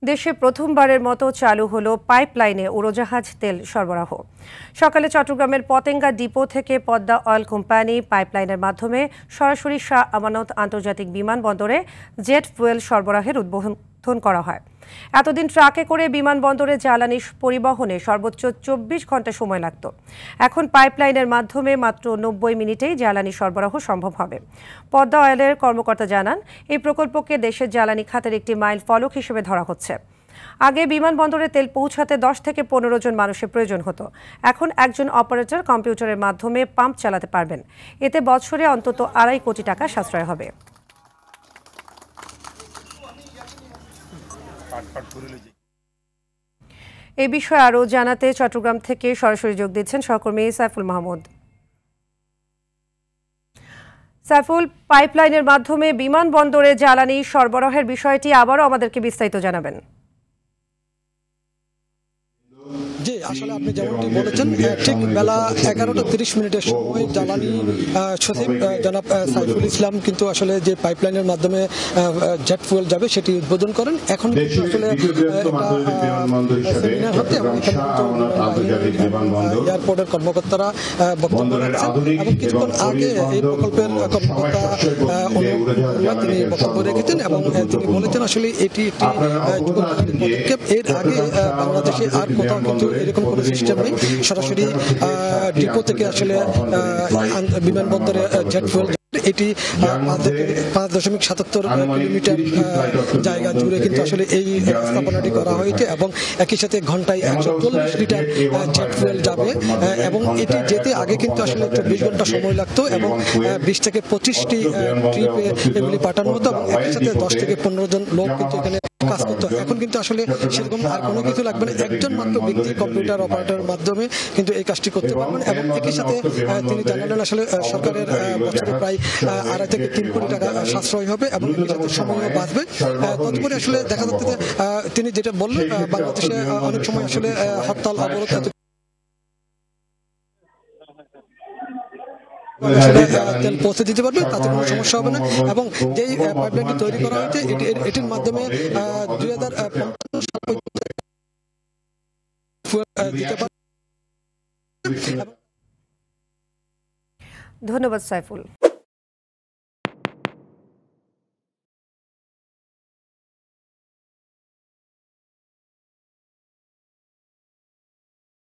দেশে প্রথমবারের মতো চালু হলো পাইপলাইনে উড়োজাহাজ তেল সরবরাহ। সকালে চট্টগ্রামের পতেঙ্গা ডিপো থেকে পদ্মা অয়েল কোম্পানি পাইপলাইনের মাধ্যমে সরাসরি শাহ আমানত আন্তর্জাতিক বিমানবন্দরে জেট ফুয়েল সরবরাহের উদ্বোধন করা হয়। এতদিন ট্রাকে করে বিমানবন্দরে জ্বালানি পরিবহনে সর্বোচ্চ ২৪ ঘন্টা সময় লাগত। এখন পাইপলাইনের মাধ্যমে মাত্র ৯০ মিনিটেই জ্বালানি সরবরাহ সম্ভব হবে। পদ্মা অয়েলের কর্মকর্তা জানান, এই প্রকল্পকে দেশের জ্বালানি খাতের একটি মাইল ফলক হিসেবে ধরা হচ্ছে। আগে বিমানবন্দরে তেল পৌঁছাতে ১০ থেকে ১৫ জন মানুষের প্রয়োজন হতো। এখন একজন অপারেটর কম্পিউটারের মাধ্যমে পাম্প চালাতে পারবেন। এতে বছরে অন্তত ২.৫ কোটি টাকা সাশ্রয় হবে। এই বিষয়ে আরও জানাতে চট্টগ্রাম থেকে সরাসরি যোগ দিচ্ছেন সহকর্মী সাইফুল মাহমুদ। সাইফুল, পাইপলাইনের মাধ্যমে বিমানবন্দরে জ্বালানি সরবরাহের বিষয়টি আবারও আমাদেরকে বিস্তারিত জানাবেন। জি, আসলে আপনি যেমনটি বলেছেন, ঠিক বেলা ১১টা ৩০ সময় জ্বালানি সচিব জনাব সাইফুল ইসলাম কিন্তু আসলে যে পাইপলাইনের মাধ্যমে জেট ফুয়েল যাবে সেটি উদ্বোধন করেন। এখন আসলে সেমিনার হতে এবং এয়ারপোর্টের কর্মকর্তারা বক্তব্য রাখছেন এবং কিছুক্ষণ আগে এই প্রকল্পের কর্মকর্তা তিনি বক্তব্য রেখেছেন এবং তিনি বলেছেন আসলে এটি একটি পদক্ষেপ। এর আগে বাংলাদেশে আর কোথাও কিন্তু এরকম কোনো সিস্টেম নেই। সরাসরি ডিপো থেকে আসলে বিমানবন্দরে জেট ফুয়েল এটি ৫.৭৭ কিলোমিটার জায়গা জুড়ে কিন্তু আসলে এই স্থাপনাটি করা হয়েছে এবং একই সাথে ঘন্টায় ১৪০ লিটার জেট ফুয়েল যাবে এবং এটি যেতে আগে কিন্তু আসলে ২৪ ঘন্টা সময় লাগতো এবং ২০ থেকে ২৫টি ট্রিপে এগুলি পাঠানো হতো এবং একই সাথে ১০ থেকে ১৫ জন লোক কিন্তু এখানে কাজ করতো। এখন কিন্তু আসলে সেরকম আর কোনো কিছু লাগবে না, একজন মাত্র ব্যক্তি কম্পিউটার অপারেটরের মাধ্যমে কিন্তু এই কাজটি করতে পারবেন এবং একই সাথে তিনি জানালেন আসলে সরকারের বছরে প্রায় ২.৫ থেকে ৩ কোটি টাকা সাশ্রয় হবে এবং একই সাথে সময়ও বাঁচবে। তৎপরে আসলে দেখা যাচ্ছে যে তিনি যেটা বললেন, বাংলাদেশে অনেক সময় আসলে হরতাল অবরোধ তেল পৌঁছে দিতে পারবে, তাতে কোনো সমস্যা হবে না এবং যেই পাইপলাইনটি তৈরি করা হয়েছে এটির মাধ্যমে ২০৫০ দিতে পারবে। ধন্যবাদ সাইফুল।